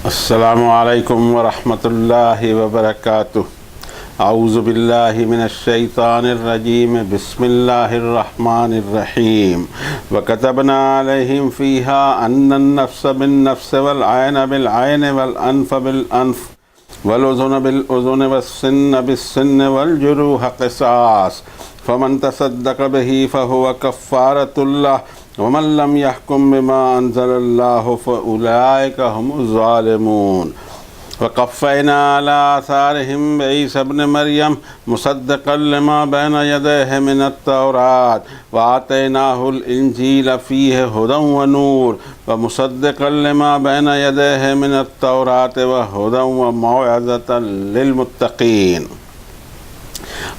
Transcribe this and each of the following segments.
السلام علیکم ورحمۃ اللہ وبرکاتہ۔ اعوذ باللہ من الشیطان الرجیم، بسم اللہ الرحمن الرحیم۔ وَكَتَبْنَا عَلَيْهِمْ فِيهَا أَنَّ النَّفْسَ بِالنَّفْسِ وَالْعَيْنَ بِالْعَيْنِ وَالْأَنْفَ بِالْأَنْفِ وَالْأُذُنَ بِالْأُذُنِ وَالسِّنَّ بِالسِّنِّ وَالْجُرُوحَ قِصَاصٌ فَمَنْ تَصَدَّقَ بِهِ فَهُوَ كَفَّارَةٌ لَهُ وَمَنْ لَمْ يَحْكُمْ بِمَا أَنزَلَ اللَّهُ فَأُولَئِكَ هُمُ الظَّالِمُونَ۔ وَقَفَّيْنَا عَلَى آثَارِهِمْ بِعِيسَى ابْنِ مَرْيَمَ مُصَدِّقًا لِمَا بَيْنَ يَدَيْهِ مِنَ التَّوْرَاةِ وَآتَيْنَاهُ الْإِنْجِيلَ فِيهِ هُدًى وَنُورٌ وَمُصَدِّقًا لِمَا بَيْنَ يَدَيْهِ مِنَ التَّوْرَاةِ وَهُدًى وَمَوْعِظَةً لِلْمُتَّقِينَ۔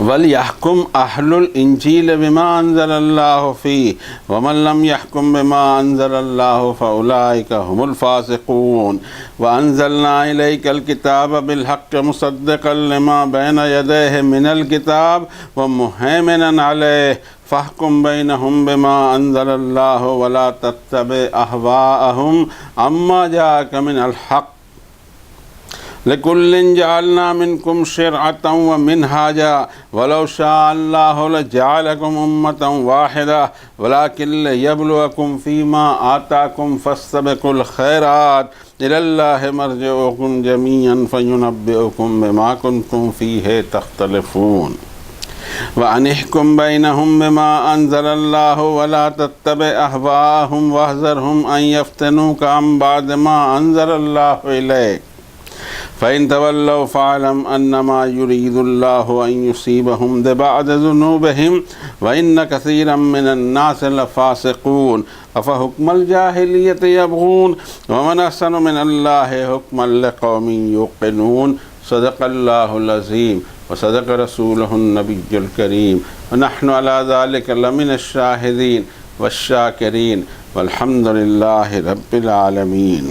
وَلْيَحْكُمْ أَهْلُ الْإِنْجِيلِ بِمَا أَنزَلَ اللَّهُ فِيهِ وَمَنْ لَمْ يَحْكُمْ بِمَا أَنزَلَ اللَّهُ فَأُولَئِكَ هُمُ الْفَاسِقُونَ۔ وَأَنزَلْنَا إِلَيْكَ الْكِتَابَ بِالْحَقِّ مُصَدِّقًا لِمَا بَيْنَ يَدَيْهِ مِنَ الْكِتَابِ وَمُهَيْمِنًا عَلَيْهِ فَاحْكُم بَيْنَهُم بِمَا أَنزَلَ اللَّهُ وَلَا تَتَّبِعْ أَهْوَاءَهُمْ عَمَّا جَاءَكَ مِنَ الْحَقِّ لِكُلٍّ جَعَلْنَا مِنْكُمْ شِرْعَةً وَمِنْهَاجًا وَلَوْ شَاءَ اللَّهُ لَجَعَلَكُمْ أُمَّةً وَاحِدَةً وَلَكِنْ لِيَبْلُوَكُمْ فِيمَا آتَاكُمْ فَاسْتَبِقُوا الْخَيْرَاتِ إِلَى اللَّهِ مَرْجِعُكُمْ جَمِيعًا فَيُنَبِّئُكُم بِمَا كُنتُمْ فِيهِ تَخْتَلِفُونَ۔ وَأَنِ احْكُم بَيْنَهُم بِمَا أَنزَلَ اللَّهُ وَلَا تَتَّبِعْ أَهْوَاءَهُمْ وَاحْذَرْهُمْ أَن يَفْتِنُوكَ عَن بَعْضِ مَا أَنزَلَ اللَّهُ إِلَيْكَ فَإِن تَوَلَّوْا فَاعْلَمْ أَنَّمَا يُرِيدُ اللَّهُ أَن يُصِيبَهُم بِبَعْضِ ذُنُوبِهِمْ وَإِنَّ كَثِيرًا مِّنَ النَّاسِ لَفَاسِقُونَ۔ أَفَحُكْمَ الْجَاهِلِيَّةِ يَبْغُونَ وَمَنْ أَحْسَنُ مِنَ اللَّهِ حُكْمًا لِقَوْمٍ يُوقِنُونَ۔ صدق الله العظيم وصدق رسوله النبي الكريم ونحن على ذلك لمن الشاهدين والشاكرين والحمد لله رب العالمين۔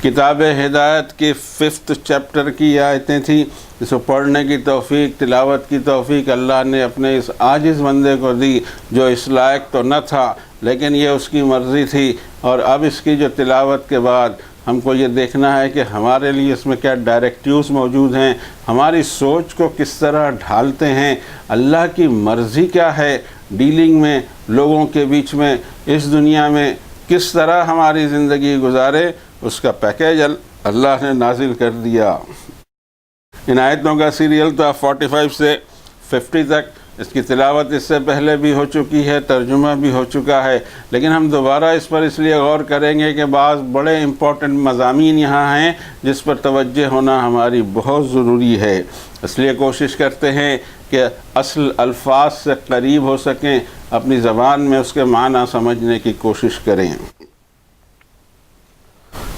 کتاب ہدایت کی 5th چیپٹر کی آیتیں تھیں، اس کو پڑھنے کی توفیق، تلاوت کی توفیق اللہ نے اپنے اس عاجز بندے کو دی جو اس لائق تو نہ تھا، لیکن یہ اس کی مرضی تھی۔ اور اب اس کی جو تلاوت کے بعد ہم کو یہ دیکھنا ہے کہ ہمارے لیے اس میں کیا ڈائریکٹیوز موجود ہیں، ہماری سوچ کو کس طرح ڈھالتے ہیں، اللہ کی مرضی کیا ہے ڈیلنگ میں، لوگوں کے بیچ میں، اس دنیا میں کس طرح ہماری زندگی گزارے، اس کا پیکیج اللہ نے نازل کر دیا۔ ان آیتوں کا سیریل تو 45 سے 50 تک اس کی تلاوت اس سے پہلے بھی ہو چکی ہے، ترجمہ بھی ہو چکا ہے، لیکن ہم دوبارہ اس پر اس لیے غور کریں گے کہ بعض بڑے امپورٹنٹ مضامین یہاں ہیں جس پر توجہ ہونا ہماری بہت ضروری ہے۔ اس لیے کوشش کرتے ہیں کہ اصل الفاظ سے قریب ہو سکیں، اپنی زبان میں اس کے معنی سمجھنے کی کوشش کریں۔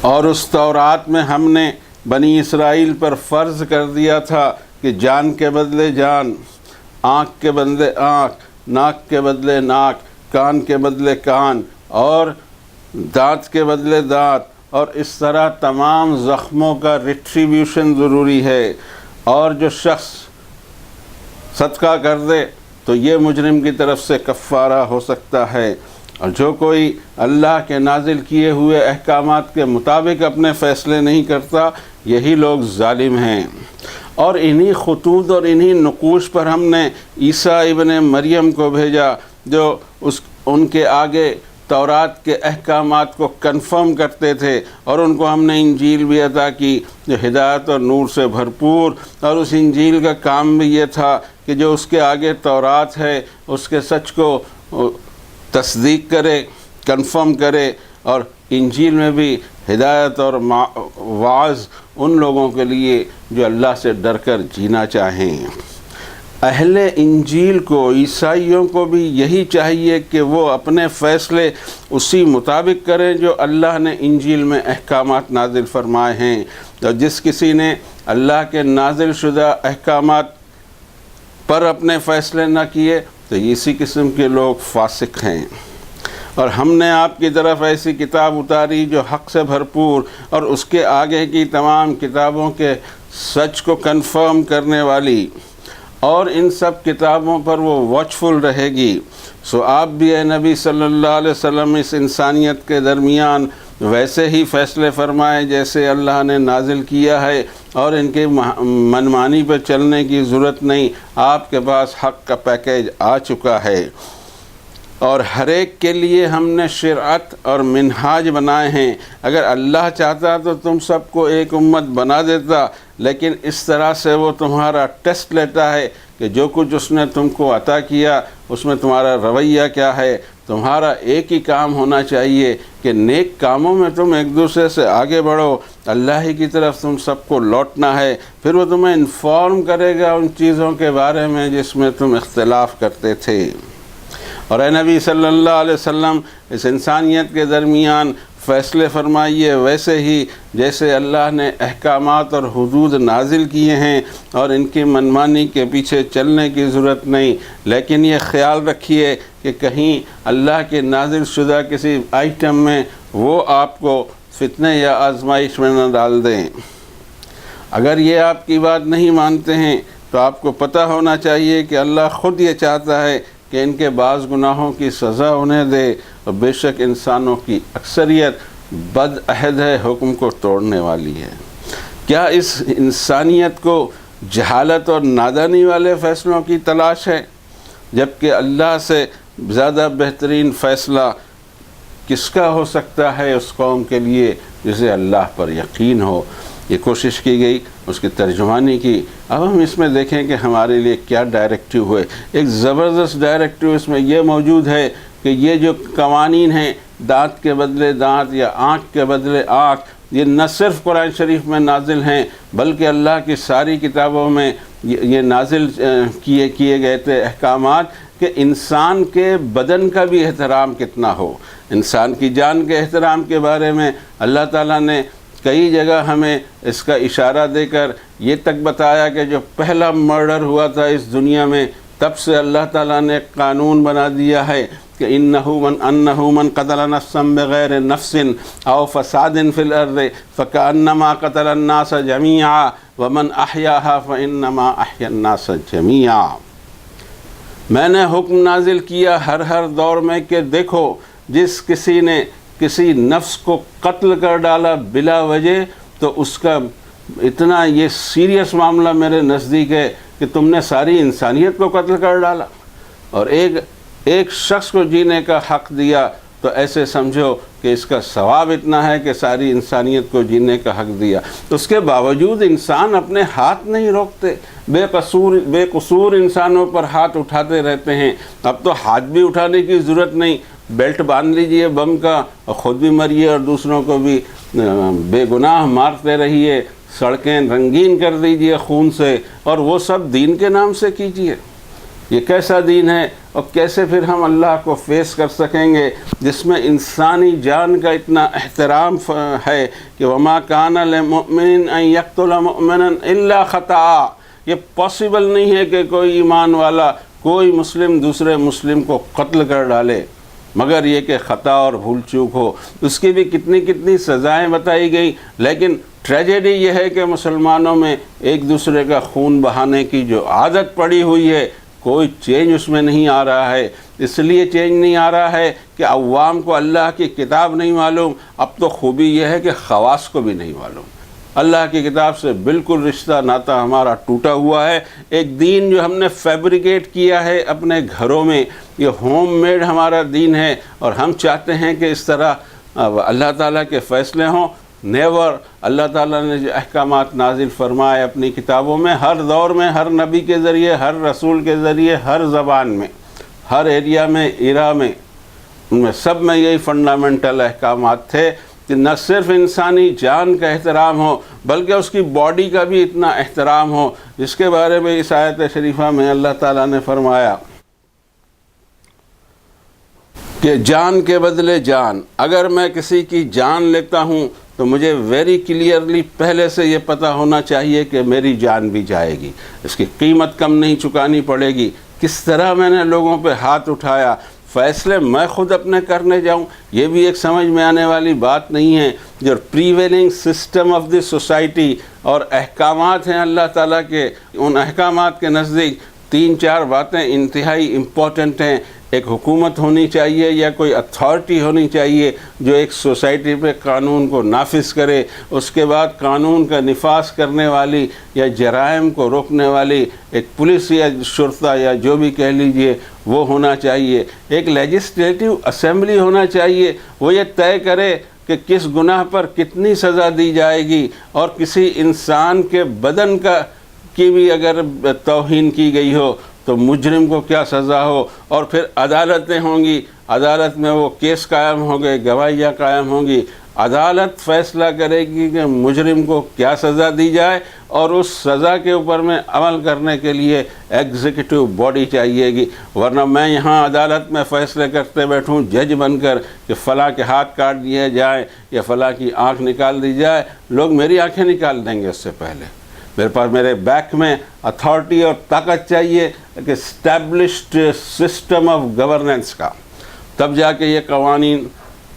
اور اس تورات میں ہم نے بنی اسرائیل پر فرض کر دیا تھا کہ جان کے بدلے جان، آنکھ کے بدلے آنکھ، ناک کے بدلے ناک، کان کے بدلے کان، اور دانت کے بدلے دانت، اور اس طرح تمام زخموں کا ریٹریبیوشن ضروری ہے۔ اور جو شخص صدقہ کر دے تو یہ مجرم کی طرف سے کفارہ ہو سکتا ہے، اور جو کوئی اللہ کے نازل کیے ہوئے احکامات کے مطابق اپنے فیصلے نہیں کرتا، یہی لوگ ظالم ہیں۔ اور انہی خطوط اور انہی نقوش پر ہم نے عیسیٰ ابن مریم کو بھیجا جو ان کے آگے تورات کے احکامات کو کنفرم کرتے تھے، اور ان کو ہم نے انجیل بھی عطا کی جو ہدایت اور نور سے بھرپور، اور اس انجیل کا کام بھی یہ تھا کہ جو اس کے آگے تورات ہے اس کے سچ کو تصدیق کرے، کنفرم کرے، اور انجیل میں بھی ہدایت اور وعظ ان لوگوں کے لیے جو اللہ سے ڈر کر جینا چاہیں۔ اہل انجیل کو، عیسائیوں کو بھی یہی چاہیے کہ وہ اپنے فیصلے اسی مطابق کریں جو اللہ نے انجیل میں احکامات نازل فرمائے ہیں، اور جس کسی نے اللہ کے نازل شدہ احکامات پر اپنے فیصلے نہ کیے تو اسی قسم کے لوگ فاسق ہیں۔ اور ہم نے آپ کی طرف ایسی کتاب اتاری جو حق سے بھرپور اور اس کے آگے کی تمام کتابوں کے سچ کو کنفرم کرنے والی، اور ان سب کتابوں پر وہ واچفل رہے گی۔ سو آپ بھی اے نبی صلی اللہ علیہ وسلم اس انسانیت کے درمیان ویسے ہی فیصلے فرمائیں جیسے اللہ نے نازل کیا ہے، اور ان کے منمانی پر چلنے کی ضرورت نہیں، آپ کے پاس حق کا پیکیج آ چکا ہے۔ اور ہر ایک کے لیے ہم نے شرعت اور منہاج بنائے ہیں۔ اگر اللہ چاہتا تو تم سب کو ایک امت بنا دیتا، لیکن اس طرح سے وہ تمہارا ٹیسٹ لیتا ہے کہ جو کچھ اس نے تم کو عطا کیا اس میں تمہارا رویہ کیا ہے۔ تمہارا ایک ہی کام ہونا چاہیے کہ نیک کاموں میں تم ایک دوسرے سے آگے بڑھو، اللہ ہی کی طرف تم سب کو لوٹنا ہے، پھر وہ تمہیں انفارم کرے گا ان چیزوں کے بارے میں جس میں تم اختلاف کرتے تھے۔ اور اے نبی صلی اللہ علیہ وسلم، اس انسانیت کے درمیان فیصلے فرمائیے ویسے ہی جیسے اللہ نے احکامات اور حدود نازل کیے ہیں، اور ان کی منمانی کے پیچھے چلنے کی ضرورت نہیں، لیکن یہ خیال رکھیے کہ کہیں اللہ کے نازل شدہ کسی آئٹم میں وہ آپ کو فتنے یا آزمائش میں نہ ڈال دیں۔ اگر یہ آپ کی بات نہیں مانتے ہیں تو آپ کو پتہ ہونا چاہیے کہ اللہ خود یہ چاہتا ہے کہ ان کے بعض گناہوں کی سزا انہیں دے، اور بے شک انسانوں کی اکثریت بد عہد ہے، حکم کو توڑنے والی ہے۔ کیا اس انسانیت کو جہالت اور نادانی والے فیصلوں کی تلاش ہے، جبکہ اللہ سے زیادہ بہترین فیصلہ کس کا ہو سکتا ہے اس قوم کے لیے جسے اللہ پر یقین ہو؟ یہ کوشش کی گئی، اس کی ترجمانی کی۔ اب ہم اس میں دیکھیں کہ ہمارے لیے کیا ڈائریکٹیو ہوئے۔ ایک زبردست ڈائریکٹیو اس میں یہ موجود ہے کہ یہ جو قوانین ہیں، دانت کے بدلے دانت یا آنکھ کے بدلے آنکھ، یہ نہ صرف قرآن شریف میں نازل ہیں بلکہ اللہ کی ساری کتابوں میں یہ نازل کیے گئے تھے احکامات کہ انسان کے بدن کا بھی احترام کتنا ہو۔ انسان کی جان کے احترام کے بارے میں اللہ تعالیٰ نے کئی جگہ ہمیں اس کا اشارہ دے کر یہ تک بتایا کہ جو پہلا مرڈر ہوا تھا اس دنیا میں، تب سے اللہ تعالیٰ نے ایک قانون بنا دیا ہے کہ انہ من قتل نفسا بغیر نفس او فساد فی الارض فکأنما قتل الناس جمیعا ومن احیاها فانما احیا الناس جمیعا۔ میں نے حکم نازل کیا ہر دور میں کہ دیکھو، جس کسی نے کسی نفس کو قتل کر ڈالا بلا وجہ تو اس کا اتنا یہ سیریس معاملہ میرے نزدیک ہے کہ تم نے ساری انسانیت کو قتل کر ڈالا، اور ایک شخص کو جینے کا حق دیا تو ایسے سمجھو کہ اس کا ثواب اتنا ہے کہ ساری انسانیت کو جینے کا حق دیا۔ اس کے باوجود انسان اپنے ہاتھ نہیں روکتے، بے قصور انسانوں پر ہاتھ اٹھاتے رہتے ہیں۔ اب تو ہاتھ بھی اٹھانے کی ضرورت نہیں، بیلٹ باندھ لیجئے بم کا اور خود بھی مریے اور دوسروں کو بھی بے گناہ مارتے رہیے، سڑکیں رنگین کر دیجئے خون سے، اور وہ سب دین کے نام سے کیجئے۔ یہ کیسا دین ہے، اور کیسے پھر ہم اللہ کو فیس کر سکیں گے جس میں انسانی جان کا اتنا احترام ہے کہ وما کان للمؤمن ان یقتل مؤمنا الا خطأ۔ یہ پاسبل نہیں ہے کہ کوئی ایمان والا، کوئی مسلم دوسرے مسلم کو قتل کر ڈالے مگر یہ کہ خطا اور بھول چوک ہو۔ اس کی بھی کتنی سزائیں بتائی گئی، لیکن ٹریجڈی یہ ہے کہ مسلمانوں میں ایک دوسرے کا خون بہانے کی جو عادت پڑی ہوئی ہے، کوئی چینج اس میں نہیں آ رہا ہے۔ اس لیے چینج نہیں آ رہا ہے کہ عوام کو اللہ کی کتاب نہیں معلوم، اب تو خوبی یہ ہے کہ خواص کو بھی نہیں معلوم۔ اللہ کی کتاب سے بالکل رشتہ ناطہ ہمارا ٹوٹا ہوا ہے۔ ایک دین جو ہم نے فیبریکیٹ کیا ہے اپنے گھروں میں، یہ ہوم میڈ ہمارا دین ہے، اور ہم چاہتے ہیں کہ اس طرح اللہ تعالیٰ کے فیصلے ہوں۔ نیور۔ اللہ تعالیٰ نے جو احکامات نازل فرمائے اپنی کتابوں میں، ہر دور میں، ہر نبی کے ذریعے، ہر رسول کے ذریعے، ہر زبان میں، ہر ایریا میں، ایرا میں، ان میں سب میں یہی فنڈامنٹل احکامات تھے کہ نہ صرف انسانی جان کا احترام ہو بلکہ اس کی باڈی کا بھی اتنا احترام ہو، جس کے بارے میں اس آیت شریفہ میں اللہ تعالیٰ نے فرمایا کہ جان کے بدلے جان۔ اگر میں کسی کی جان لیتا ہوں تو مجھے ویری کلیئرلی پہلے سے یہ پتہ ہونا چاہیے کہ میری جان بھی جائے گی، اس کی قیمت کم نہیں چکانی پڑے گی۔ کس طرح میں نے لوگوں پہ ہاتھ اٹھایا، فیصلے میں خود اپنے کرنے جاؤں، یہ بھی ایک سمجھ میں آنے والی بات نہیں ہے۔ جو prevailing system of the society اور احکامات ہیں اللہ تعالیٰ کے، ان احکامات کے نزدیک 3-4 باتیں انتہائی امپورٹنٹ ہیں ایک حکومت ہونی چاہیے یا کوئی اتھارٹی ہونی چاہیے جو ایک سوسائٹی پہ قانون کو نافذ کرے. اس کے بعد قانون کا نفاذ کرنے والی یا جرائم کو روکنے والی ایک پولیس یا شرطہ یا جو بھی کہہ لیجئے وہ ہونا چاہیے. ایک لیجسلیٹو اسمبلی ہونا چاہیے، وہ یہ طے کرے کہ کس گناہ پر کتنی سزا دی جائے گی، اور کسی انسان کے بدن کی بھی اگر توہین کی گئی ہو تو مجرم کو کیا سزا ہو. اور پھر عدالتیں ہوں گی، عدالت میں وہ کیس قائم ہوں گے، گواہیاں قائم ہوں گی. عدالت فیصلہ کرے گی کہ مجرم کو کیا سزا دی جائے، اور اس سزا کے اوپر میں عمل کرنے کے لیے ایگزیکٹو باڈی چاہیے گی. ورنہ میں یہاں عدالت میں فیصلے کرتے بیٹھوں جج بن کر کہ فلاں کے ہاتھ کاٹ دیے جائیں یا فلاں کی آنکھ نکال دی جائے، لوگ میری آنکھیں نکال دیں گے. اس سے پہلے میرے پاس میرے بیک میں اتھارٹی اور طاقت چاہیے کہ اسٹیبلشڈ سسٹم آف گورننس کا، تب جا کے یہ قوانین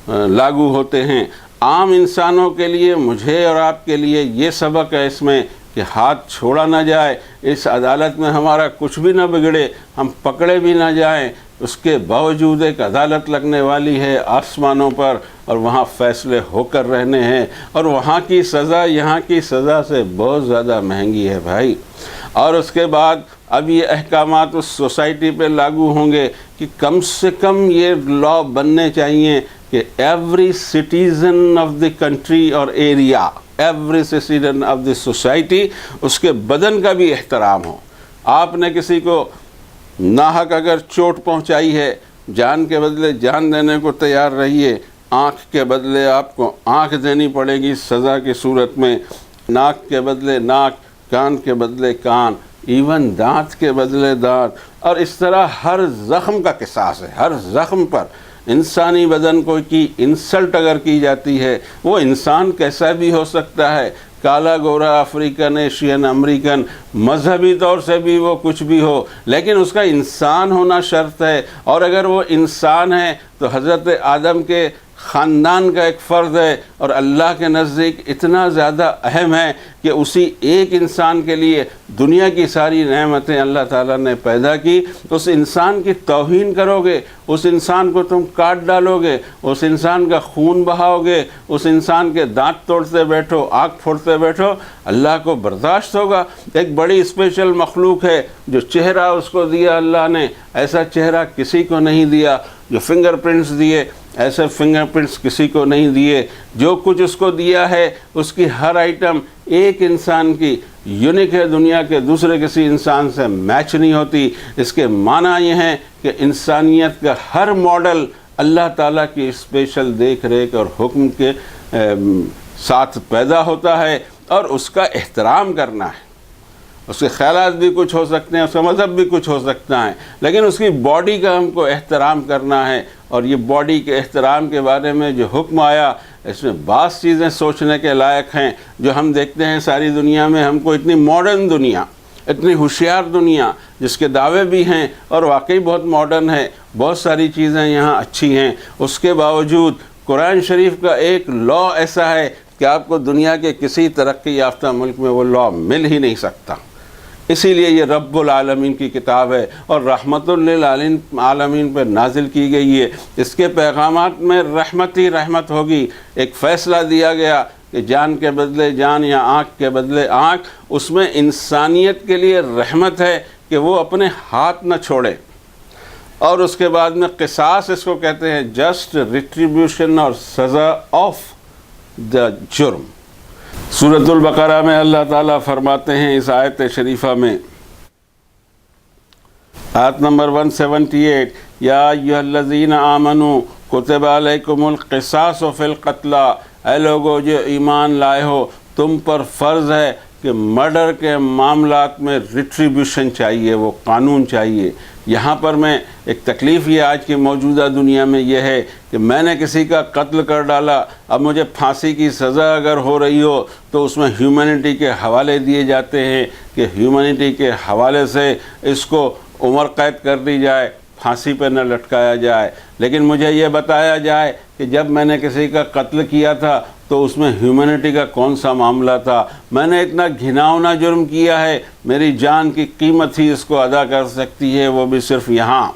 لاگو ہوتے ہیں. عام انسانوں کے لیے، مجھے اور آپ کے لیے یہ سبق ہے اس میں کہ ہاتھ چھوڑا نہ جائے. اس عدالت میں ہمارا کچھ بھی نہ بگڑے، ہم پکڑے بھی نہ جائیں، اس کے باوجود ایک عدالت لگنے والی ہے آسمانوں پر، اور وہاں فیصلے ہو کر رہنے ہیں، اور وہاں کی سزا یہاں کی سزا سے بہت زیادہ مہنگی ہے بھائی. اور اس کے بعد اب یہ احکامات اس سوسائٹی پہ لاگو ہوں گے کہ کم سے کم یہ لا بننے چاہیے کہ every citizen of the country اور area, every citizen of the society, اس کے بدن کا بھی احترام ہو. آپ نے کسی کو ناحق اگر چوٹ پہنچائی ہے، جان کے بدلے جان دینے کو تیار رہیے. آنکھ کے بدلے آپ کو آنکھ دینی پڑے گی سزا کی صورت میں، ناک کے بدلے ناک، کان کے بدلے کان، ایون دانت کے بدلے دانت. اور اس طرح ہر زخم کا قصاص ہے. ہر زخم پر انسانی بدن کو کی انسلٹ اگر کی جاتی ہے، وہ انسان کیسا بھی ہو سکتا ہے، کالا گورا، افریقن، ایشین، امریکن، مذہبی طور سے بھی وہ کچھ بھی ہو، لیکن اس کا انسان ہونا شرط ہے. اور اگر وہ انسان ہے تو حضرت آدم کے خاندان کا ایک فرد ہے، اور اللہ کے نزدیک اتنا زیادہ اہم ہے کہ اسی ایک انسان کے لیے دنیا کی ساری نعمتیں اللہ تعالیٰ نے پیدا کی. اس انسان کی توہین کرو گے، اس انسان کو تم کاٹ ڈالو گے، اس انسان کا خون بہاؤ گے، اس انسان کے دانت توڑتے بیٹھو، آنکھ پھوڑتے بیٹھو، اللہ کو برداشت ہوگا؟ ایک بڑی اسپیشل مخلوق ہے جو چہرہ اس کو دیا اللہ نے، ایسا چہرہ کسی کو نہیں دیا. جو فنگر پرنٹس دیے، ایسے فنگر پرنٹس کسی کو نہیں دیے. جو کچھ اس کو دیا ہے، اس کی ہر آئٹم ایک انسان کی یونیک ہے، دنیا کے دوسرے کسی انسان سے میچ نہیں ہوتی. اس کے معنی یہ ہیں کہ انسانیت کا ہر ماڈل اللہ تعالیٰ کی اسپیشل دیکھ ریکھ اور حکم کے ساتھ پیدا ہوتا ہے، اور اس کا احترام کرنا ہے. اس کے خیالات بھی کچھ ہو سکتے ہیں، اس کا مذہب بھی کچھ ہو سکتا ہے، لیکن اس کی باڈی کا ہم کو احترام کرنا ہے. اور یہ باڈی کے احترام کے بارے میں جو حکم آیا، اس میں بعض چیزیں سوچنے کے لائق ہیں جو ہم دیکھتے ہیں ساری دنیا میں. ہم کو اتنی ماڈرن دنیا، اتنی ہوشیار دنیا جس کے دعوے بھی ہیں اور واقعی بہت ماڈرن ہے، بہت ساری چیزیں یہاں اچھی ہیں، اس کے باوجود قرآن شریف کا ایک لا ایسا ہے کہ آپ کو دنیا کے کسی ترقی یافتہ ملک میں وہ لا مل ہی نہیں سکتا. اسی لیے یہ رب العالمین کی کتاب ہے اور رحمت للعالمین پر نازل کی گئی ہے. اس کے پیغامات میں رحمت ہی رحمت ہوگی. ایک فیصلہ دیا گیا کہ جان کے بدلے جان یا آنکھ کے بدلے آنکھ، اس میں انسانیت کے لیے رحمت ہے کہ وہ اپنے ہاتھ نہ چھوڑے. اور اس کے بعد میں قصاص اس کو کہتے ہیں، جسٹ ریٹریبیوشن اور سزا آف دا جرم. سورۃ البقرہ میں اللہ تعالیٰ فرماتے ہیں اس آیت شریفہ میں، آیت نمبر 178، یا ایھا الذین آمنوا کتب علیکم القصاص فی القتلی، اے لوگو جو ایمان لائے ہو، تم پر فرض ہے کہ مرڈر کے معاملات میں ریٹریبیوشن چاہیے، وہ قانون چاہیے. یہاں پر میں ایک تکلیف یہ آج کی موجودہ دنیا میں یہ ہے کہ میں نے کسی کا قتل کر ڈالا، اب مجھے پھانسی کی سزا اگر ہو رہی ہو تو اس میں ہیومینٹی کے حوالے دیے جاتے ہیں کہ ہیومینٹی کے حوالے سے اس کو عمر قید کر دی جائے، پھانسی پہ نہ لٹکایا جائے. لیکن مجھے یہ بتایا جائے کہ جب میں نے کسی کا قتل کیا تھا تو اس میں ہیومینٹی کا کون سا معاملہ تھا، میں نے اتنا گھناؤنا جرم کیا ہے، میری جان کی قیمت ہی اس کو ادا کر سکتی ہے، وہ بھی صرف یہاں.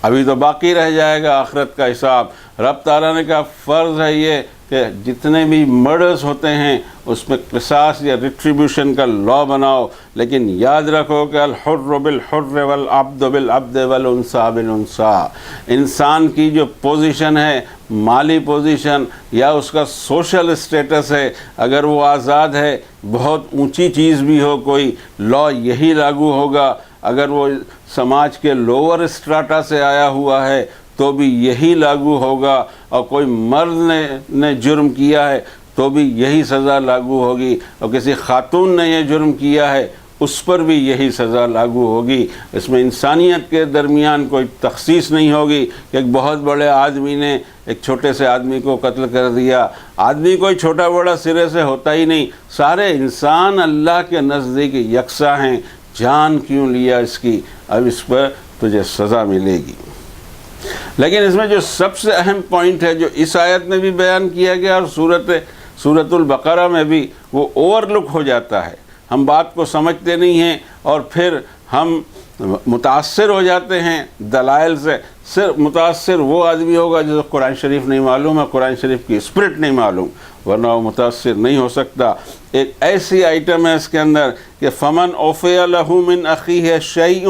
ابھی تو باقی رہ جائے گا آخرت کا حساب۔ رب تعالیٰ نے کہا فرض ہے یہ کہ جتنے بھی مرڈرز ہوتے ہیں اس میں قصاص یا ریٹریبیوشن کا لا بناؤ، لیکن یاد رکھو کہ الحر بالحر والعبد بالعبد والانثى بالانثى، انسان کی جو پوزیشن ہے، مالی پوزیشن یا اس کا سوشل اسٹیٹس ہے، اگر وہ آزاد ہے، بہت اونچی چیز بھی ہو کوئی، لا یہی لاگو ہوگا۔ اگر وہ سماج کے لوور اسٹراٹا سے آیا ہوا ہے تو بھی یہی لاگو ہوگا، اور کوئی مرد نے جرم کیا ہے تو بھی یہی سزا لاگو ہوگی، اور کسی خاتون نے یہ جرم کیا ہے اس پر بھی یہی سزا لاگو ہوگی۔ اس میں انسانیت کے درمیان کوئی تخصیص نہیں ہوگی کہ ایک بہت بڑے آدمی نے ایک چھوٹے سے آدمی کو قتل کر دیا۔ آدمی کوئی چھوٹا بڑا سرے سے ہوتا ہی نہیں، سارے انسان اللہ کے نزدیک یکساں ہیں۔ جان کیوں لیا اس کی، اب اس پر تجھے سزا ملے گی۔ لیکن اس میں جو سب سے اہم پوائنٹ ہے جو اس آیت میں بھی بیان کیا گیا اور سورۃ البقرہ میں بھی، وہ اوور لک ہو جاتا ہے، ہم بات کو سمجھتے نہیں ہیں اور پھر ہم متاثر ہو جاتے ہیں دلائل سے۔ صرف متاثر وہ آدمی ہوگا جسے قرآن شریف نہیں معلوم ہے، قرآن شریف کی اسپرٹ نہیں معلوم، ورنہ وہ متاثر نہیں ہو سکتا۔ ایک ایسی آئٹم ہے اس کے اندر کہ فمن عفی لہ من اخیہ شیء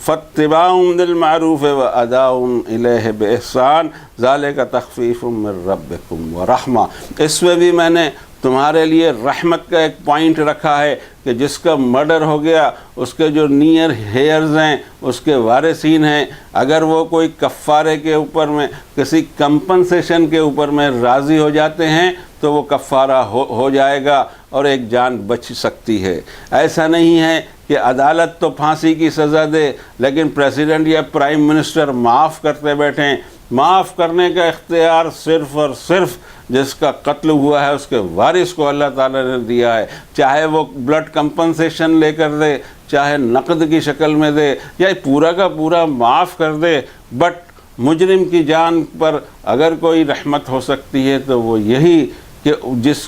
فاتباع بالمعروف واداء الیہ باحسان ذلک تخفیف من ربکم ورحمہ۔ اس میں بھی میں نے تمہارے لیے رحمت کا ایک پوائنٹ رکھا ہے کہ جس کا مرڈر ہو گیا، اس کے جو نیئر ہیئرز ہیں، اس کے وارثین ہیں، اگر وہ کوئی کفارے کے اوپر میں، کسی کمپنسیشن کے اوپر میں راضی ہو جاتے ہیں تو وہ کفارہ ہو جائے گا اور ایک جان بچ سکتی ہے۔ ایسا نہیں ہے کہ عدالت تو پھانسی کی سزا دے لیکن پریزیڈنٹ یا پرائم منسٹر معاف کرتے بیٹھیں۔ معاف کرنے کا اختیار صرف اور صرف جس کا قتل ہوا ہے اس کے وارث کو اللہ تعالیٰ نے دیا ہے، چاہے وہ بلڈ کمپنسیشن لے کر دے، چاہے نقد کی شکل میں دے، یا پورا کا پورا معاف کر دے، بٹ مجرم کی جان پر اگر کوئی رحمت ہو سکتی ہے تو وہ یہی کہ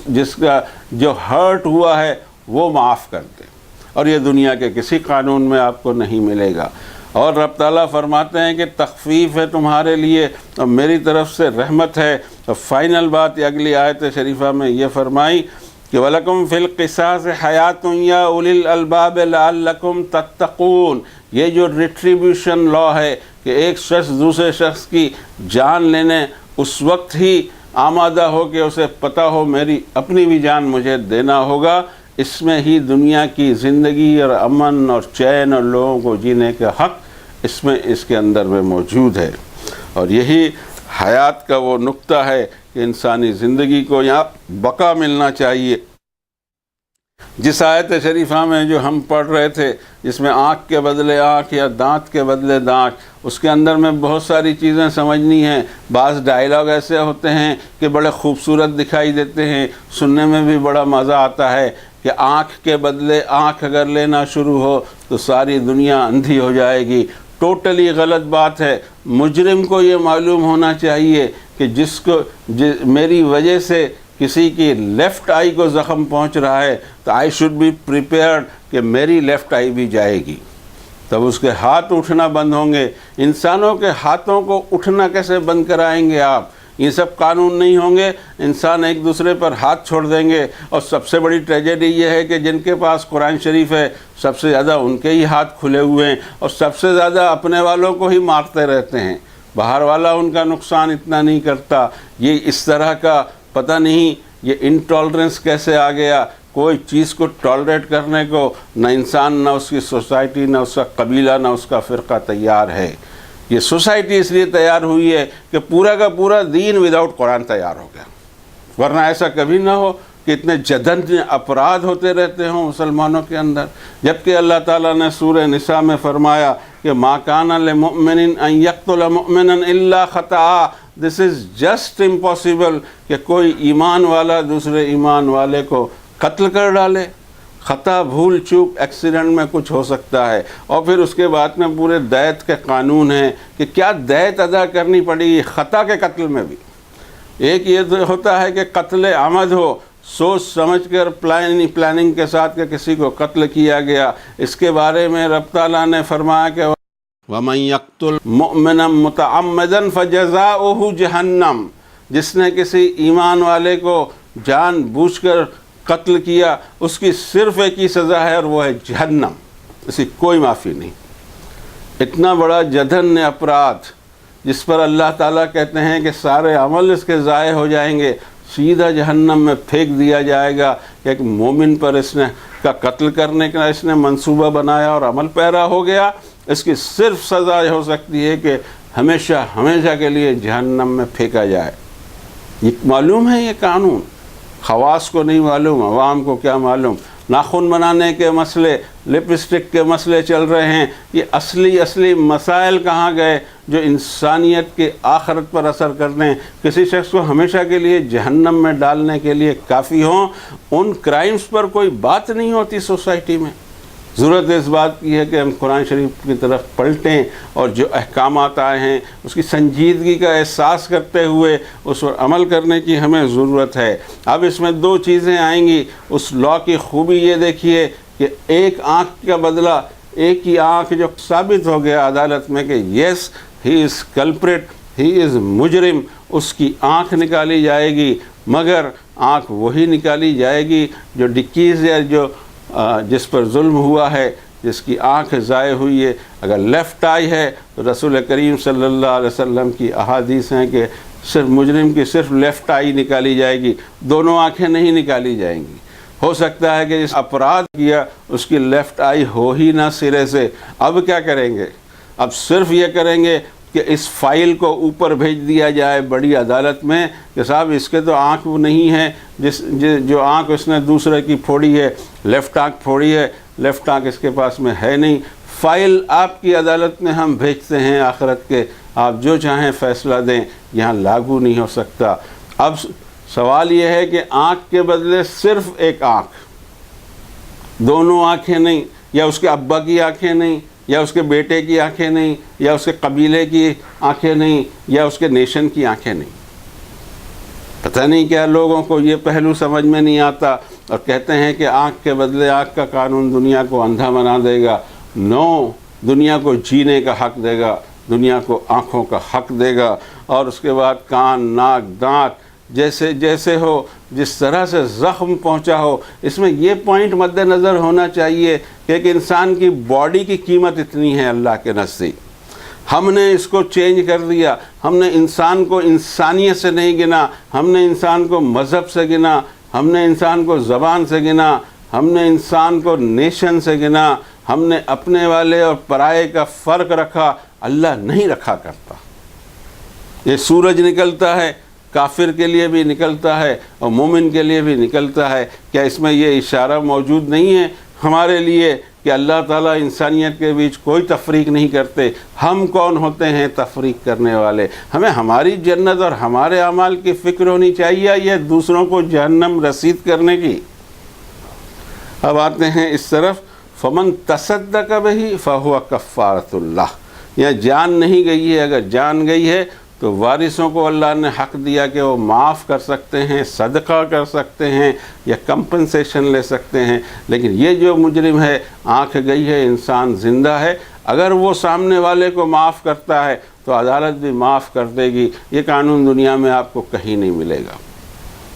جس کا جو ہرٹ ہوا ہے وہ معاف کر دے، اور یہ دنیا کے کسی قانون میں آپ کو نہیں ملے گا۔ اور رب تعالیٰ فرماتے ہیں کہ تخفیف ہے تمہارے لیے اور میری طرف سے رحمت ہے۔ اور فائنل بات یہ اگلی آیت شریفہ میں یہ فرمائی کہ وَلَكُمْ فِي الْقِصَاصِ حَيَاةٌ يَا أُولِي الْأَلْبَابِ لَعَلَّكُمْ تَتَّقُونَ، یہ جو ریٹریبیوشن لا ہے کہ ایک شخص دوسرے شخص کی جان لینے اس وقت ہی آمادہ ہو کہ اسے پتہ ہو میری اپنی بھی جان مجھے دینا ہوگا، اس میں ہی دنیا کی زندگی اور امن اور چین اور لوگوں کو جینے کا حق اس کے اندر میں موجود ہے۔ اور یہی حیات کا وہ نقطہ ہے کہ انسانی زندگی کو یہاں بقا ملنا چاہیے۔ جس آیت شریفہ میں جو ہم پڑھ رہے تھے، جس میں آنکھ کے بدلے آنکھ یا دانت کے بدلے دانت، اس کے اندر میں بہت ساری چیزیں سمجھنی ہیں۔ بعض ڈائلاگ ایسے ہوتے ہیں کہ بڑے خوبصورت دکھائی دیتے ہیں، سننے میں بھی بڑا مزہ آتا ہے کہ آنکھ کے بدلے آنکھ اگر لینا شروع ہو تو ساری دنیا اندھی ہو جائے گی۔ ٹوٹلی غلط بات ہے۔ مجرم کو یہ معلوم ہونا چاہیے کہ میری وجہ سے کسی کی لیفٹ آئی کو زخم پہنچ رہا ہے تو آئی شوڈ بی پریپیئرڈ کہ میری لیفٹ آئی بھی جائے گی، تب اس کے ہاتھ اٹھنا بند ہوں گے۔ انسانوں کے ہاتھوں کو اٹھنا کیسے بند کرائیں گے آپ؟ یہ سب قانون نہیں ہوں گے، انسان ایک دوسرے پر ہاتھ چھوڑ دیں گے۔ اور سب سے بڑی ٹریجڈی یہ ہے کہ جن کے پاس قرآن شریف ہے سب سے زیادہ ان کے ہی ہاتھ کھلے ہوئے ہیں، اور سب سے زیادہ اپنے والوں کو ہی مارتے رہتے ہیں، باہر والا ان کا نقصان اتنا نہیں کرتا۔ یہ اس طرح کا پتہ نہیں یہ انٹالرنس کیسے آ گیا، کوئی چیز کو ٹالریٹ کرنے کو نہ انسان، نہ اس کی سوسائٹی، نہ اس کا قبیلہ، نہ اس کا فرقہ تیار ہے۔ یہ سوسائٹی اس لیے تیار ہوئی ہے کہ پورا کا پورا دین وداؤٹ قرآن تیار ہو گیا، ورنہ ایسا کبھی نہ ہو کہ اتنے جدن اپرادھ ہوتے رہتے ہوں مسلمانوں کے اندر۔ جبکہ اللہ تعالیٰ نے سورہ نساء میں فرمایا کہ ما کان لمؤمن ان یقتل مؤمنا الا خطأ، دس از جسٹ امپاسبل کہ کوئی ایمان والا دوسرے ایمان والے کو قتل کر ڈالے۔ خطا، بھول چوک، ایکسیڈنٹ میں کچھ ہو سکتا ہے۔ اور پھر اس کے بعد میں پورے دیت کے قانون ہیں کہ کیا دیت ادا کرنی پڑے گی خطا کے قتل میں بھی۔ ایک یہ ہوتا ہے کہ قتل عمد ہو، سوچ سمجھ کر پلاننگ کے ساتھ کہ کسی کو قتل کیا گیا، اس کے بارے میں رب تعالیٰ نے فرمایا کہ وَمَن يَقْتُلْ مُؤْمِنًا مُتَعَمِّدًا فَجَزَاؤُهُ جَہَنَّمَ، جس نے کسی ایمان والے کو جان بوجھ کر قتل کیا اس کی صرف ایک ہی سزا ہے اور وہ ہے جہنم، اس کی کوئی معافی نہیں۔ اتنا بڑا جدھن اپرادھ جس پر اللہ تعالیٰ کہتے ہیں کہ سارے عمل اس کے ضائع ہو جائیں گے، سیدھا جہنم میں پھینک دیا جائے گا کہ ایک مومن پر اس نے کا قتل کرنے کا اس نے منصوبہ بنایا اور عمل پیرا ہو گیا، اس کی صرف سزا ہو سکتی ہے کہ ہمیشہ ہمیشہ کے لیے جہنم میں پھینکا جائے۔ یہ معلوم ہے، یہ قانون خواص کو نہیں معلوم، عوام کو کیا معلوم۔ ناخن بنانے کے مسئلے، لپسٹک کے مسئلے چل رہے ہیں، یہ اصلی مسائل کہاں گئے جو انسانیت کے آخرت پر اثر کرنے، کسی شخص کو ہمیشہ کے لیے جہنم میں ڈالنے کے لیے کافی ہوں؟ ان کرائمز پر کوئی بات نہیں ہوتی سوسائٹی میں۔ ضرورت اس بات کی ہے کہ ہم قرآن شریف کی طرف پلٹیں اور جو احکامات آئے ہیں اس کی سنجیدگی کا احساس کرتے ہوئے اس پر عمل کرنے کی ہمیں ضرورت ہے۔ اب اس میں دو چیزیں آئیں گی۔ اس لا کی خوبی یہ دیکھیے کہ ایک آنکھ کا بدلہ، ایک ہی آنکھ جو ثابت ہو گیا عدالت میں کہ یس ہی از کلپریٹ، ہی از مجرم، اس کی آنکھ نکالی جائے گی، مگر آنکھ وہی نکالی جائے گی جو ڈکیز یا جو جس پر ظلم ہوا ہے، جس کی آنکھ ضائع ہوئی ہے۔ اگر لیفٹ آئی ہے تو رسول کریم صلی اللہ علیہ وسلم کی احادیث ہیں کہ صرف مجرم کی صرف لیفٹ آئی نکالی جائے گی، دونوں آنکھیں نہیں نکالی جائیں گی۔ ہو سکتا ہے کہ جس اپرادھ کیا اس کی لیفٹ آئی ہو ہی نہ سرے سے۔ اب کیا کریں گے؟ اب صرف یہ کریں گے کہ اس فائل کو اوپر بھیج دیا جائے بڑی عدالت میں کہ صاحب اس کے تو آنکھ وہ نہیں ہے، جو آنکھ اس نے دوسرے کی پھوڑی ہے، لیفٹ آنکھ پھوڑی ہے، لیفٹ آنکھ اس کے پاس میں ہے نہیں۔ فائل آپ کی عدالت میں ہم بھیجتے ہیں آخرت کے، آپ جو چاہیں فیصلہ دیں، یہاں لاگو نہیں ہو سکتا۔ اب سوال یہ ہے کہ آنکھ کے بدلے صرف ایک آنکھ، دونوں آنکھیں نہیں، یا اس کے ابا کی آنکھیں نہیں، یا اس کے بیٹے کی آنکھیں نہیں، یا اس کے قبیلے کی آنکھیں نہیں، یا اس کے نیشن کی آنکھیں نہیں۔ پتہ نہیں کیا لوگوں کو یہ پہلو سمجھ میں نہیں آتا اور کہتے ہیں کہ آنکھ کے بدلے آنکھ کا قانون دنیا کو اندھا بنا دے گا۔ نو، دنیا کو جینے کا حق دے گا، دنیا کو آنکھوں کا حق دے گا، اور اس کے بعد کان، ناک، دانت جیسے جیسے ہو، جس طرح سے زخم پہنچا ہو۔ اس میں یہ پوائنٹ مد نظر ہونا چاہیے کہ ایک انسان کی باڈی کی قیمت اتنی ہے اللہ کے نزدیک، ہم نے اس کو چینج کر دیا۔ ہم نے انسان کو انسانیت سے نہیں گنا، ہم نے انسان کو مذہب سے گنا، ہم نے انسان کو زبان سے گنا، ہم نے انسان کو نیشن سے گنا، ہم نے اپنے والے اور پرائے کا فرق رکھا۔ اللہ نہیں رکھا کرتا۔ یہ سورج نکلتا ہے، کافر کے لیے بھی نکلتا ہے اور مومن کے لیے بھی نکلتا ہے۔ کیا اس میں یہ اشارہ موجود نہیں ہے ہمارے لیے کہ اللہ تعالیٰ انسانیت کے بیچ کوئی تفریق نہیں کرتے؟ ہم کون ہوتے ہیں تفریق کرنے والے؟ ہمیں ہماری جنت اور ہمارے اعمال کی فکر ہونی چاہیے، یہ دوسروں کو جہنم رسید کرنے کی۔ اب آتے ہیں اس طرف، فمن تصدق بہ فہو کفارۃ اللہ۔ یہاں جان نہیں گئی ہے، اگر جان گئی ہے تو وارثوں کو اللہ نے حق دیا کہ وہ معاف کر سکتے ہیں، صدقہ کر سکتے ہیں یا کمپنسیشن لے سکتے ہیں۔ لیکن یہ جو مجرم ہے، آنکھ گئی ہے، انسان زندہ ہے، اگر وہ سامنے والے کو معاف کرتا ہے تو عدالت بھی معاف کر دے گی۔ یہ قانون دنیا میں آپ کو کہیں نہیں ملے گا۔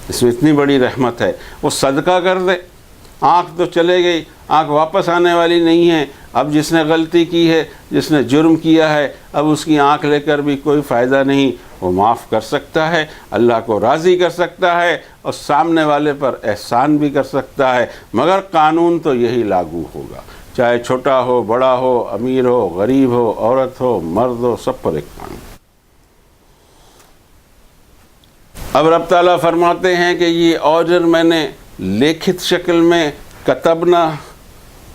اس میں اتنی بڑی رحمت ہے۔ وہ صدقہ کر دے، آنکھ تو چلے گئی، آنکھ واپس آنے والی نہیں ہے۔ اب جس نے غلطی کی ہے، جس نے جرم کیا ہے، اب اس کی آنکھ لے کر بھی کوئی فائدہ نہیں۔ وہ معاف کر سکتا ہے، اللہ کو راضی کر سکتا ہے اور سامنے والے پر احسان بھی کر سکتا ہے، مگر قانون تو یہی لاگو ہوگا، چاہے چھوٹا ہو، بڑا ہو، امیر ہو، غریب ہو، عورت ہو، مرد ہو، سب پر ایک قانون۔ اب رب تعالیٰ فرماتے ہیں کہ یہ آرڈر میں نے لکھت شکل میں کتبنا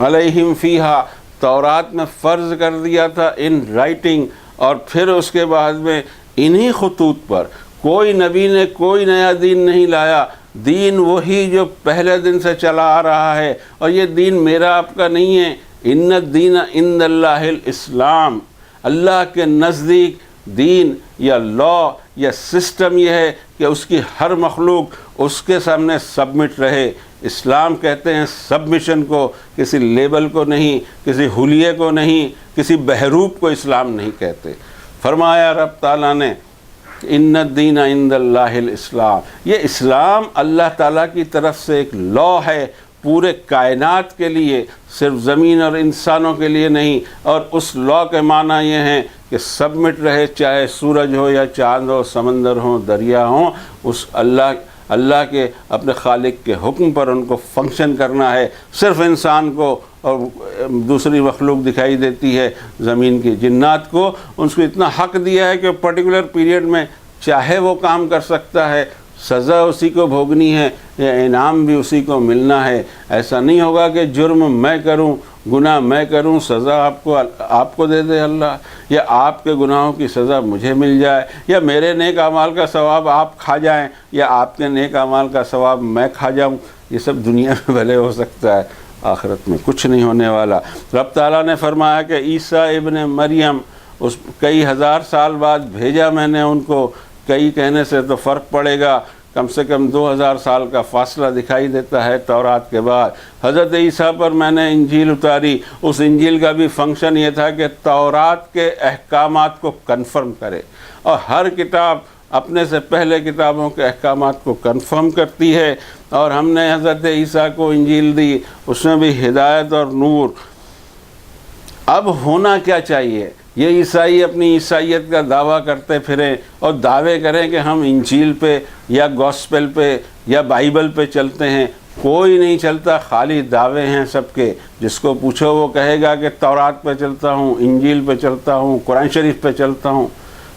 علیہم فیہا، تورات میں فرض کر دیا تھا ان رائٹنگ، اور پھر اس کے بعد میں انہی خطوط پر کوئی نبی نے کوئی نیا دین نہیں لایا، دین وہی جو پہلے دن سے چلا آ رہا ہے، اور یہ دین میرا آپ کا نہیں ہے۔ ان الدین عند اللہ الاسلام، اللہ کے نزدیک دین یا لا یا سسٹم یہ ہے کہ اس کی ہر مخلوق اس کے سامنے سبمٹ رہے۔ اسلام کہتے ہیں سبمیشن کو، کسی لیبل کو نہیں، کسی حلیے کو نہیں، کسی بہروپ کو اسلام نہیں کہتے۔ فرمایا رب تعالیٰ نے ان الدین عند اللہ الاسلام، یہ اسلام اللہ تعالیٰ کی طرف سے ایک لا ہے پورے کائنات کے لیے، صرف زمین اور انسانوں کے لیے نہیں۔ اور اس لا کے معنی یہ ہیں کہ سبمٹ رہے، چاہے سورج ہو یا چاند ہو، سمندر ہو، دریا ہوں، اس اللہ کے اپنے خالق کے حکم پر ان کو فنکشن کرنا ہے۔ صرف انسان کو اور دوسری مخلوق دکھائی دیتی ہے زمین کی جنات کو، اس کو اتنا حق دیا ہے کہ پرٹیکولر پیریڈ میں چاہے وہ کام کر سکتا ہے، سزا اسی کو بھوگنی ہے یا انعام بھی اسی کو ملنا ہے۔ ایسا نہیں ہوگا کہ جرم میں کروں، گناہ میں کروں، سزا آپ کو دے دے اللہ، یا آپ کے گناہوں کی سزا مجھے مل جائے، یا میرے نیک اعمال کا ثواب آپ کھا جائیں، یا آپ کے نیک اعمال کا ثواب میں کھا جاؤں۔ یہ سب دنیا میں بھلے ہو سکتا ہے، آخرت میں کچھ نہیں ہونے والا۔ رب تعالیٰ نے فرمایا کہ عیسیٰ ابن مریم، اس کئی ہزار سال بعد بھیجا میں نے ان کو، کئی کہنے سے تو فرق پڑے گا، کم سے کم 2000 سال کا فاصلہ دکھائی دیتا ہے تورات کے بعد۔ حضرت عیسیٰ پر میں نے انجیل اتاری، اس انجیل کا بھی فنکشن یہ تھا کہ تورات کے احکامات کو کنفرم کرے، اور ہر کتاب اپنے سے پہلے کتابوں کے احکامات کو کنفرم کرتی ہے۔ اور ہم نے حضرت عیسیٰ کو انجیل دی، اس میں بھی ہدایت اور نور۔ اب ہونا کیا چاہیے؟ یہ عیسائی اپنی عیسائیت کا دعویٰ کرتے پھریں اور دعوے کریں کہ ہم انجیل پہ یا گوسپل پہ یا بائبل پہ چلتے ہیں۔ کوئی نہیں چلتا، خالی دعوے ہیں سب کے۔ جس کو پوچھو وہ کہے گا کہ تورات پہ چلتا ہوں، انجیل پہ چلتا ہوں، قرآن شریف پہ چلتا ہوں۔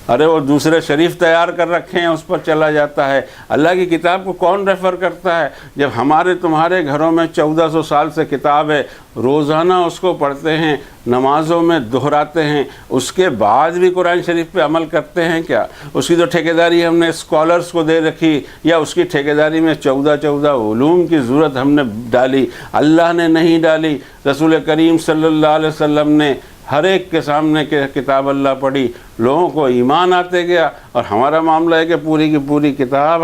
ارے وہ دوسرے شریف تیار کر رکھے ہیں، اس پر چلا جاتا ہے۔ اللہ کی کتاب کو کون ریفر کرتا ہے؟ جب ہمارے تمہارے گھروں میں 1400 سال سے کتاب ہے، روزانہ اس کو پڑھتے ہیں، نمازوں میں دہراتے ہیں، اس کے بعد بھی قرآن شریف پہ عمل کرتے ہیں کیا؟ اس کی تو ٹھیکیداری ہم نے اسکالرس کو دے رکھی، یا اس کی ٹھیکیداری میں 14 علوم کی ضرورت ہم نے ڈالی، اللہ نے نہیں ڈالی۔ رسول کریم صلی اللہ علیہ وسلم نے ہر ایک کے سامنے کہ کتاب اللہ پڑھی، لوگوں کو ایمان آتے گیا۔ اور ہمارا معاملہ ہے کہ پوری کی پوری کتاب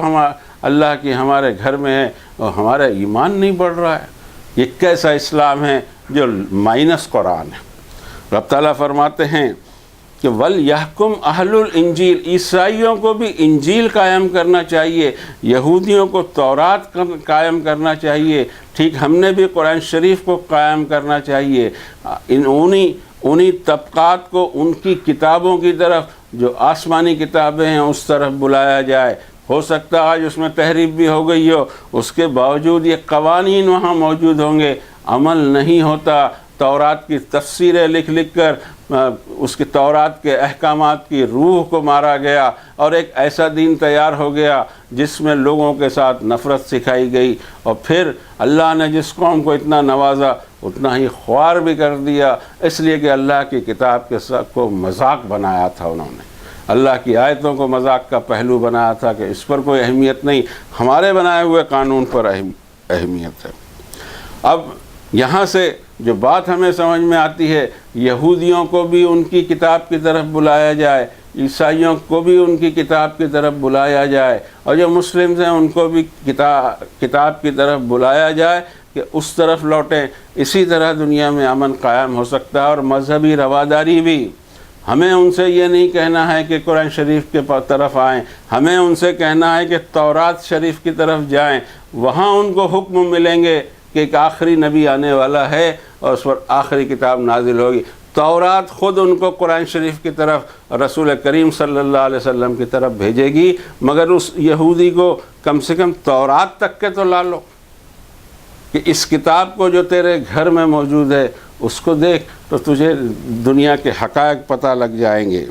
اللہ کی ہمارے گھر میں ہے اور ہمارا ایمان نہیں بڑھ رہا ہے۔ یہ کیسا اسلام ہے جو مائنس قرآن ہے؟ رب تعالیٰ فرماتے ہیں کہ وَلْيَحْكُمْ أَهْلُ الْإِنجِيلِ، عیسائیوں کو بھی انجیل قائم کرنا چاہیے، یہودیوں کو تورات قائم کرنا چاہیے، ٹھیک ہم نے بھی قرآن شریف کو قائم کرنا چاہیے۔ انہی طبقات کو ان کی کتابوں کی طرف، جو آسمانی کتابیں ہیں، اس طرف بلایا جائے۔ ہو سکتا ہے آج اس میں تحریف بھی ہو گئی ہو، اس کے باوجود یہ قوانین وہاں موجود ہوں گے، عمل نہیں ہوتا۔ تورات کی تفسیریں لکھ کر اس کی تورات کے احکامات کی روح کو مارا گیا، اور ایک ایسا دین تیار ہو گیا جس میں لوگوں کے ساتھ نفرت سکھائی گئی۔ اور پھر اللہ نے جس قوم کو اتنا نوازا اتنا ہی خوار بھی کر دیا، اس لیے کہ اللہ کی کتاب کے ساتھ کو مذاق بنایا تھا انہوں نے، اللہ کی آیتوں کو مذاق کا پہلو بنایا تھا کہ اس پر کوئی اہمیت نہیں، ہمارے بنائے ہوئے قانون پر اہمیت ہے۔ اب یہاں سے جو بات ہمیں سمجھ میں آتی ہے، یہودیوں کو بھی ان کی کتاب کی طرف بلایا جائے، عیسائیوں کو بھی ان کی کتاب کی طرف بلایا جائے، اور جو مسلمز ہیں ان کو بھی کتاب کی طرف بلایا جائے کہ اس طرف لوٹیں۔ اسی طرح دنیا میں امن قائم ہو سکتا ہے، اور مذہبی رواداری بھی۔ ہمیں ان سے یہ نہیں کہنا ہے کہ قرآن شریف کے طرف آئیں، ہمیں ان سے کہنا ہے کہ تورات شریف کی طرف جائیں، وہاں ان کو حکم ملیں گے کہ ایک آخری نبی آنے والا ہے اور اس پر آخری کتاب نازل ہوگی۔ تورات خود ان کو قرآن شریف کی طرف، رسول کریم صلی اللہ علیہ وسلم کی طرف بھیجے گی، مگر اس یہودی کو کم سے کم تورات تک کے تو لا لو، کہ اس کتاب کو جو تیرے گھر میں موجود ہے اس کو دیکھ تو تجھے دنیا کے حقائق پتہ لگ جائیں گے۔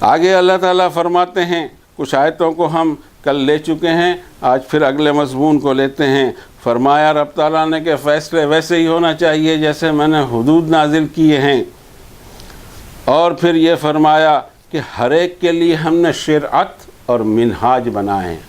آگے اللہ تعالیٰ فرماتے ہیں، کچھ آیتوں کو ہم کل لے چکے ہیں، آج پھر اگلے مضمون کو لیتے ہیں۔ فرمایا رب تعالیٰ نے کہ فیصلے ویسے ہی ہونا چاہیے جیسے میں نے حدود نازل کیے ہیں، اور پھر یہ فرمایا کہ ہر ایک کے لیے ہم نے شرعت اور منہاج بنائے ہیں۔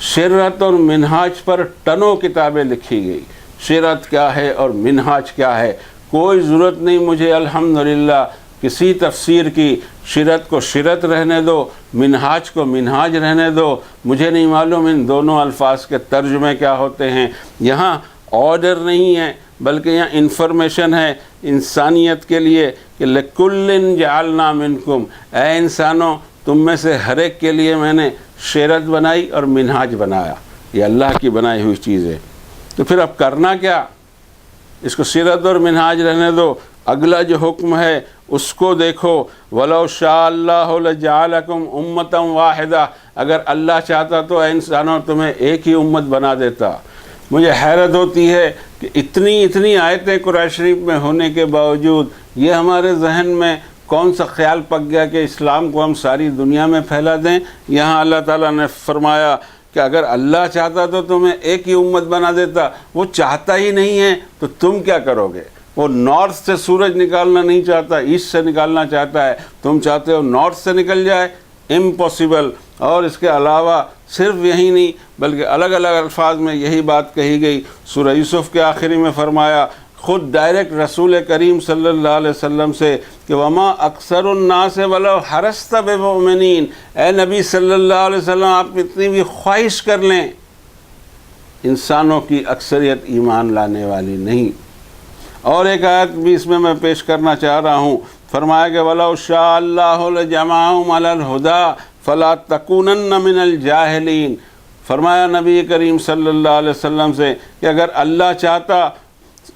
شرعت اور منہاج پر ٹنوں کتابیں لکھی گئی، شرعت کیا ہے اور منہاج کیا ہے۔ کوئی ضرورت نہیں مجھے الحمدللہ کہ کسی تفسیر کی شرط کو شرط رہنے دو، منہاج کو منہاج رہنے دو، مجھے نہیں معلوم ان دونوں الفاظ کے ترجمے کیا ہوتے ہیں۔ یہاں آرڈر نہیں ہے بلکہ یہاں انفارمیشن ہے انسانیت کے لیے کہ لِكُلٍّ جَعَلْنَا مِنْكُمْ، اے انسانوں تم میں سے ہر ایک کے لیے میں نے شرط بنائی اور منہاج بنایا، یہ اللہ کی بنائی ہوئی چیز ہے۔ تو پھر اب کرنا کیا؟ اس کو شرط اور منہاج رہنے دو، اگلا جو حکم ہے اس کو دیکھو، وَلَوْ شَاءَ اللَّهُ لَجَعَلَكُمْ أُمَّةً وَاحِدَةً، اگر اللہ چاہتا تو اے انسانوں تمہیں ایک ہی امت بنا دیتا۔ مجھے حیرت ہوتی ہے کہ اتنی آیتیں قرآن شریف میں ہونے کے باوجود یہ ہمارے ذہن میں کون سا خیال پک گیا کہ اسلام کو ہم ساری دنیا میں پھیلا دیں۔ یہاں اللہ تعالیٰ نے فرمایا کہ اگر اللہ چاہتا تو تمہیں ایک ہی امت بنا دیتا، وہ چاہتا ہی نہیں ہے تو تم کیا کرو گے؟ وہ نارتھ سے سورج نکالنا نہیں چاہتا، ایسٹ سے نکالنا چاہتا ہے، تم چاہتے ہو نارتھ سے نکل جائے؟ امپاسبل۔ اور اس کے علاوہ صرف یہی نہیں بلکہ الگ الگ الفاظ میں یہی بات کہی گئی۔ سورہ یوسف کے آخری میں فرمایا خود ڈائریکٹ رسول کریم صلی اللہ علیہ وسلم سے کہ وما اکثر الناس ولو حرصت بمؤمنین، اے نبی صلی اللہ علیہ وسلم آپ اتنی بھی خواہش کر لیں، انسانوں کی اکثریت ایمان لانے والی نہیں۔ اور ایک آیت بھی اس میں پیش کرنا چاہ رہا ہوں، فرمایا کہ وَلَوْ شَاءَ اللَّهُ لَجَمَعَهُمْ عَلَى الْهُدَى فَلَا تَكُونَنَّ مِنَ الْجَاهِلِينَ۔ فرمایا نبی کریم صلی اللہ علیہ وسلم سے کہ اگر اللہ چاہتا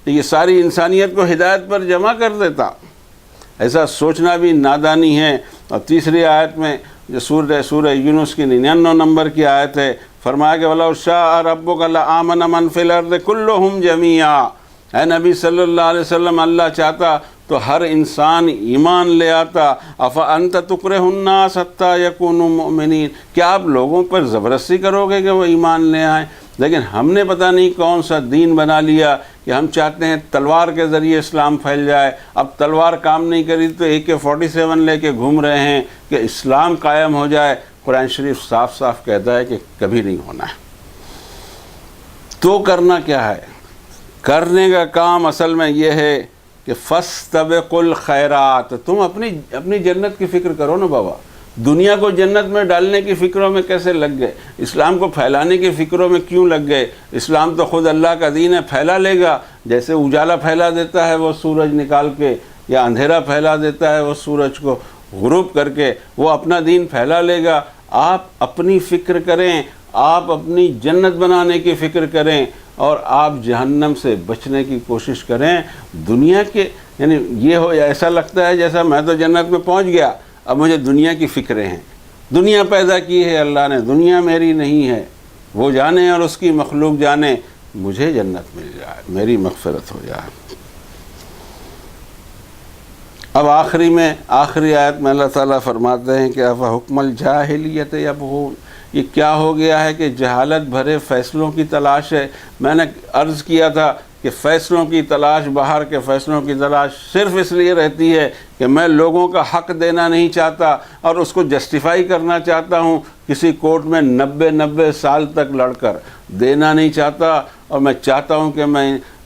یہ ساری انسانیت کو ہدایت پر جمع کر دیتا، ایسا سوچنا بھی نادانی ہے۔ اور تیسری آیت میں جو سورہ یونس کی 99 نمبر کی آیت ہے، فرمایا کہ وَلَوْ شَاءَ رَبُّكَ لَآمَنَ مَنْ فِي الْأَرْضِ كُلُّهُمْ جَمِيعًا، اے نبی صلی اللہ علیہ وسلم اللہ چاہتا تو ہر انسان ایمان لے آتا۔ افانت تکرہ الناس حتی یکونوا مؤمنین، کیا آپ لوگوں پر زبردستی کرو گے کہ وہ ایمان لے آئیں؟ لیکن ہم نے پتہ نہیں کون سا دین بنا لیا کہ ہم چاہتے ہیں تلوار کے ذریعے اسلام پھیل جائے۔ اب تلوار کام نہیں کری تو AK-47 لے کے گھوم رہے ہیں کہ اسلام قائم ہو جائے۔ قرآن شریف صاف صاف کہتا ہے کہ کبھی نہیں ہونا ہے۔ تو کرنا کیا ہے؟ کرنے کا کام اصل میں یہ ہے کہ فاستبقوا الخیرات، تم اپنی جنت کی فکر کرو نا بابا۔ دنیا کو جنت میں ڈالنے کی فکروں میں کیسے لگ گئے؟ اسلام کو پھیلانے کی فکروں میں کیوں لگ گئے؟ اسلام تو خود اللہ کا دین ہے، پھیلا لے گا۔ جیسے اجالا پھیلا دیتا ہے وہ سورج نکال کے، یا اندھیرا پھیلا دیتا ہے وہ سورج کو غروب کر کے، وہ اپنا دین پھیلا لے گا۔ آپ اپنی فکر کریں، آپ اپنی جنت بنانے کی فکر کریں، اور آپ جہنم سے بچنے کی کوشش کریں۔ دنیا کے یعنی یہ ہو ایسا لگتا ہے جیسا میں تو جنت میں پہنچ گیا، اب مجھے دنیا کی فکریں ہیں۔ دنیا پیدا کی ہے اللہ نے، دنیا میری نہیں ہے، وہ جانے اور اس کی مخلوق جانے، مجھے جنت مل جائے، میری مغفرت ہو جائے۔ اب آخری آیت میں اللہ تعالیٰ فرماتے ہیں کہ افحکم الجاہلیت یبغون، یہ کیا ہو گیا ہے کہ جہالت بھرے فیصلوں کی تلاش ہے۔ میں نے عرض کیا تھا کہ فیصلوں کی تلاش، باہر کے فیصلوں کی تلاش صرف اس لیے رہتی ہے کہ میں لوگوں کا حق دینا نہیں چاہتا اور اس کو جسٹیفائی کرنا چاہتا ہوں، کسی کورٹ میں 90 سال تک لڑ کر دینا نہیں چاہتا، اور میں چاہتا ہوں کہ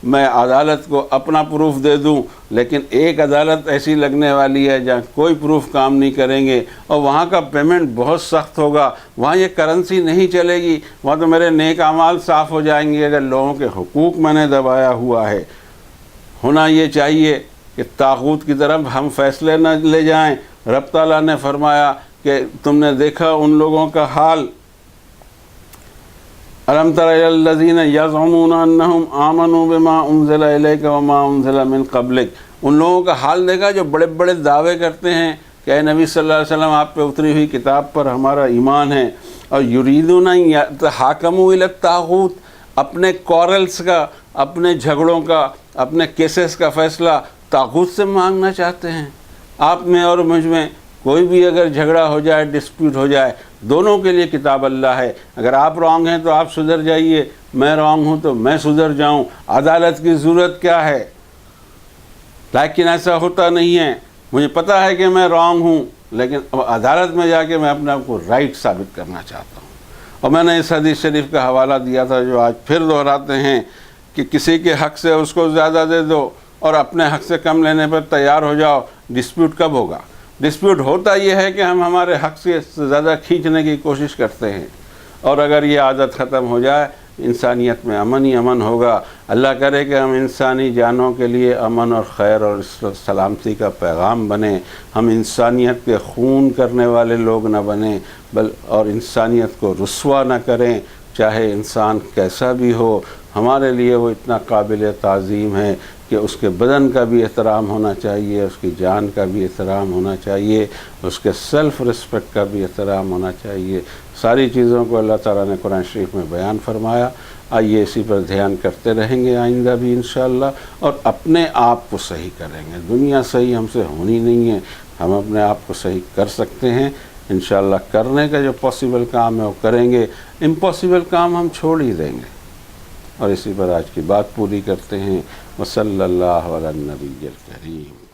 میں عدالت کو اپنا پروف دے دوں، لیکن ایک عدالت ایسی لگنے والی ہے جہاں کوئی پروف کام نہیں کریں گے، اور وہاں کا پیمنٹ بہت سخت ہوگا، وہاں یہ کرنسی نہیں چلے گی، وہاں تو میرے نیک اعمال صاف ہو جائیں گے اگر لوگوں کے حقوق میں نے دبایا ہوا ہے۔ ہونا یہ چاہیے کہ طاغوت کی طرف ہم فیصلے نہ لے جائیں۔ رب تعالیٰ نے فرمایا کہ تم نے دیکھا ان لوگوں کا حال، أَلَمْ تَرَ إِلَى الَّذِينَ يَزْعُمُونَ أَنَّهُمْ آمَنُوا بِمَا أُنزِلَ إِلَيْكَ وَمَا أُنزِلَ مِن قَبْلِكَ، ان لوگوں کا حال دیکھا جو بڑے بڑے دعوے کرتے ہیں کہ اے نبی صلی اللہ علیہ وسلم آپ پہ اتری ہوئی کتاب پر ہمارا ایمان ہے، اور یریدون ان یتحاکموا الی الطاغوت، اپنے کورلز کا، اپنے جھگڑوں کا، اپنے کیسز کا فیصلہ طاغوت سے مانگنا چاہتے ہیں۔ آپ میں اور مجھ میں کوئی بھی اگر جھگڑا ہو جائے، ڈسپیوٹ ہو جائے، دونوں کے لیے کتاب اللہ ہے۔ اگر آپ رانگ ہیں تو آپ سدھر جائیے، میں رانگ ہوں تو میں سدھر جاؤں۔ عدالت کی ضرورت کیا ہے؟ لیکن ایسا ہوتا نہیں ہے، مجھے پتہ ہے کہ میں رانگ ہوں، لیکن اب عدالت میں جا کے میں اپنے آپ کو رائٹ ثابت کرنا چاہتا ہوں۔ اور میں نے اس حدیث شریف کا حوالہ دیا تھا جو آج پھر دہراتے ہیں کہ کسی کے حق سے اس کو زیادہ دے دو اور اپنے حق سے کم لینے پر تیار ہو جاؤ، ڈسپیوٹ کب ہوگا؟ ڈسپیوٹ ہوتا یہ ہے کہ ہم ہمارے حق سے زیادہ کھینچنے کی کوشش کرتے ہیں، اور اگر یہ عادت ختم ہو جائے انسانیت میں امن ہی امن ہوگا۔ اللہ کرے کہ ہم انسانی جانوں کے لیے امن اور خیر اور سلامتی کا پیغام بنیں، ہم انسانیت کے خون کرنے والے لوگ نہ بنیں، اور انسانیت کو رسوا نہ کریں، چاہے انسان کیسا بھی ہو۔ ہمارے لیے وہ اتنا قابل تعظیم ہے کہ اس کے بدن کا بھی احترام ہونا چاہیے، اس کی جان کا بھی احترام ہونا چاہیے، اس کے سیلف رسپیکٹ کا بھی احترام ہونا چاہیے۔ ساری چیزوں کو اللہ تعالیٰ نے قرآن شریف میں بیان فرمایا۔ آئیے اسی پر دھیان کرتے رہیں گے آئندہ بھی انشاءاللہ، اور اپنے آپ کو صحیح کریں گے۔ دنیا صحیح ہم سے ہونی نہیں ہے، ہم اپنے آپ کو صحیح کر سکتے ہیں انشاءاللہ۔ کرنے کا جو پاسبل کام ہے وہ کریں گے، امپاسبل کام ہم چھوڑ ہی دیں گے۔ اور اسی پر آج کی بات پوری کرتے ہیں۔ وصلی اللہ علی النبی الکریم۔